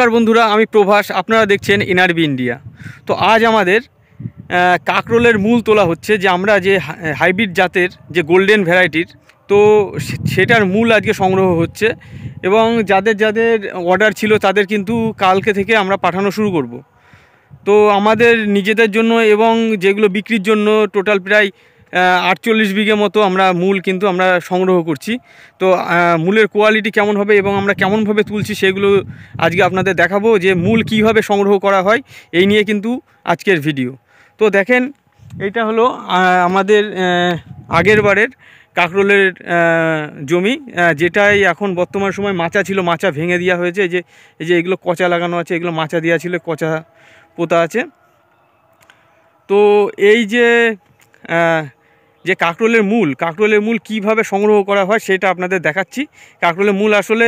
নমস্কার বন্ধুরা, আমি প্রভাস। আপনারা দেখছেন এনআরবি ইন্ডিয়া। তো আজ আমাদের কাকরোলের মূল তোলা হচ্ছে, যে আমরা যে হাইব্রিড জাতের যে গোল্ডেন ভ্যারাইটির, তো সেটার মূল আজকে সংগ্রহ হচ্ছে। এবং যাদের যাদের অর্ডার ছিল তাদের কিন্তু কালকে থেকে আমরা পাঠানো শুরু করব। তো আমাদের নিজেদের জন্য এবং যেগুলো বিক্রির জন্য টোটাল প্রায় 48 বিঘে মতো আমরা মূল কিন্তু আমরা সংগ্রহ করছি। তো মূলের কোয়ালিটি কেমন হবে এবং আমরা কেমনভাবে তুলছি সেগুলো আজকে আপনাদের দেখাবো, যে মূল কিভাবে সংগ্রহ করা হয় এই নিয়ে কিন্তু আজকের ভিডিও। তো দেখেন, এইটা হলো আমাদের আগের বারের কাকরোলের জমি, যেটাই এখন বর্তমান সময় মাচা ছিল, মাচা ভেঙে দেওয়া হয়েছে। এই যে এগুলো কচা লাগানো আছে, এগুলো মাচা দেওয়া ছিল, কচা পোতা আছে। তো এই যে কাকরোলের মূল কিভাবে সংগ্রহ করা হয় সেটা আপনাদের দেখাচ্ছি। কাকরোলের মূল আসলে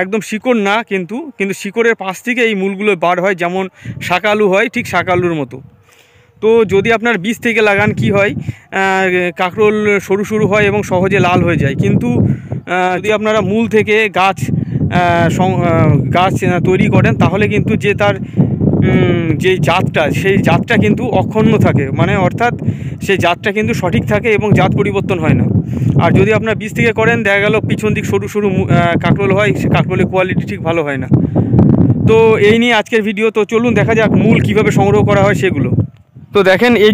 একদম শিকড় না, কিন্তু শিকড়ের পাশ থেকে এই মূলগুলো বার হয়, যেমন শাকালু হয়, ঠিক শাকালুর মতো। তো যদি আপনার বীজ থেকে লাগান কি হয়, কাকরোল সরু সরু হয় এবং সহজে লাল হয়ে যায়। কিন্তু যদি আপনারা মূল থেকে গাছ তৈরি করেন, তাহলে কিন্তু যে তার যে জাতটা, সেই জাতটা কিন্তু অক্ষুণ্ণ থাকে, মানে অর্থাৎ সেই জাতটা কিন্তু সঠিক থাকে এবং জাত পরিবর্তন হয় না। আর যদি আপনার বীজ থেকে করেন, দেখা গেল পিছন দিক সরু সরু কাকরোল হয়, সে কাকরোলের কোয়ালিটি ঠিক ভালো হয় না। তো এই নিয়ে আজকের ভিডিও। তো চলুন দেখা যাক মূল কিভাবে সংগ্রহ করা হয় সেগুলো। তো দেখেন, এই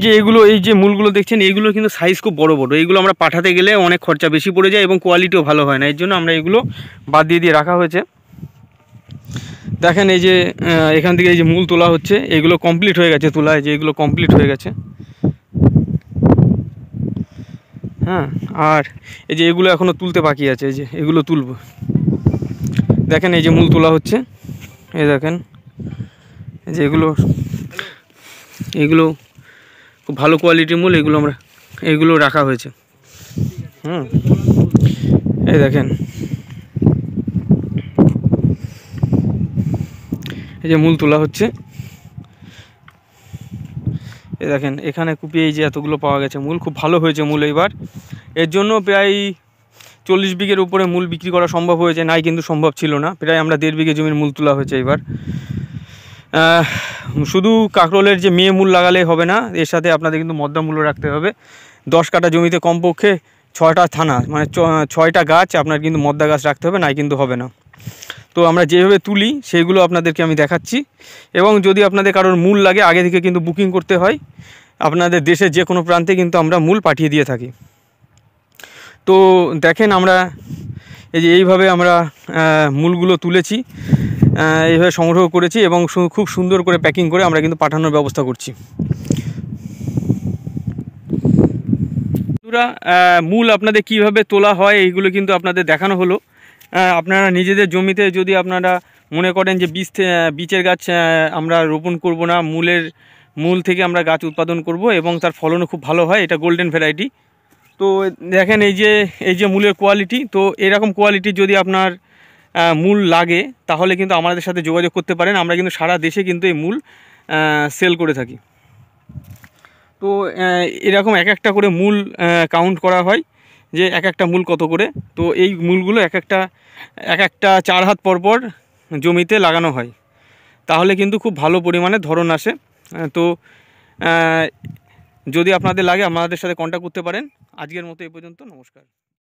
যে মূলগুলো দেখছেন, এইগুলো কিন্তু সাইজ খুব বড় বড়। এইগুলো আমরা পাঠাতে গেলে অনেক খরচা বেশি পড়ে যায় এবং কোয়ালিটিও ভালো হয় না। এর জন্য আমরা এগুলো বাদ দিয়ে রাখা হয়েছে। দেখেন, এই যে এখান থেকে এই যে মূল তোলা হচ্ছে, এগুলো কমপ্লিট হয়ে গেছে তোলা, এই যে এগুলো কমপ্লিট হয়ে গেছে। হ্যাঁ, আর এই যে এগুলো এখনও তুলতে বাকি আছে, এই যে এগুলো তুলব। দেখেন, এই যে মূল তোলা হচ্ছে, এই দেখেন, এই যে এগুলো খুব ভালো কোয়ালিটির মূল, এগুলো রাখা হয়েছে। এই দেখেন, এই যে মূল তোলা হচ্ছে। এই দেখেন, এখানে কুপিয়ে এই যে এতগুলো পাওয়া গেছে মূল, খুব ভালো হয়েছে মূল এইবার। এর জন্য প্রায় 40 বিঘের উপরে মূল বিক্রি করা সম্ভব হয়েছে, নাই কিন্তু সম্ভব ছিল না। প্রায় আমরা 1.5 বিঘে জমির মূল তোলা হয়েছে এবার। শুধু কাকরোলের যে মেয়ে মূল লাগালেই হবে না, এর সাথে আপনাদের কিন্তু মদ্দা মূল্য রাখতে হবে। 10 কাঠা জমিতে কমপক্ষে 6টা থানা, মানে 6টা গাছ আপনার কিন্তু মদ্দা গাছ রাখতে হবে, নাই কিন্তু হবে না। তো আমরা যেভাবে তুলি সেইগুলো আপনাদেরকে আমি দেখাচ্ছি। এবং যদি আপনাদের কারোর মূল লাগে, আগে থেকে কিন্তু বুকিং করতে হয়। আপনাদের দেশের যে কোনো প্রান্তে কিন্তু আমরা মূল পাঠিয়ে দিয়ে থাকি। তো দেখেন, আমরা এইভাবে আমরা মূলগুলো তুলেছি, এইভাবে সংগ্রহ করেছি এবং খুব সুন্দর করে প্যাকিং করে আমরা কিন্তু পাঠানোর ব্যবস্থা করছি। মূল আপনাদের কিভাবে তোলা হয় এইগুলো কিন্তু আপনাদের দেখানো হলো। আপনারা নিজেদের জমিতে যদি আপনারা মনে করেন যে বীজের গাছ আমরা রোপণ করব না, মূল থেকে আমরা গাছ উৎপাদন করব এবং তার ফলনও খুব ভালো হয়, এটা গোল্ডেন ভ্যারাইটি। তো দেখেন, এই যে মূলের কোয়ালিটি, তো এরকম কোয়ালিটি যদি আপনার মূল লাগে তাহলে কিন্তু আমাদের সাথে যোগাযোগ করতে পারেন। আমরা কিন্তু সারা দেশে কিন্তু এই মূল সেল করে থাকি। তো এরকম এক একটা করে মূল কাউন্ট করা হয়, যে এক একটা মূল কত করে। তো এই মূলগুলো এক একটা 4 হাত পর জমিতে লাগানো হয়, তাহলে কিন্তু খুব ভালো পরিমাণে ধরন আসে। তো যদি আপনাদের লাগে আমাদের সাথে কন্ট্যাক্ট করতে পারেন। আজকের মতো এই পর্যন্ত, নমস্কার।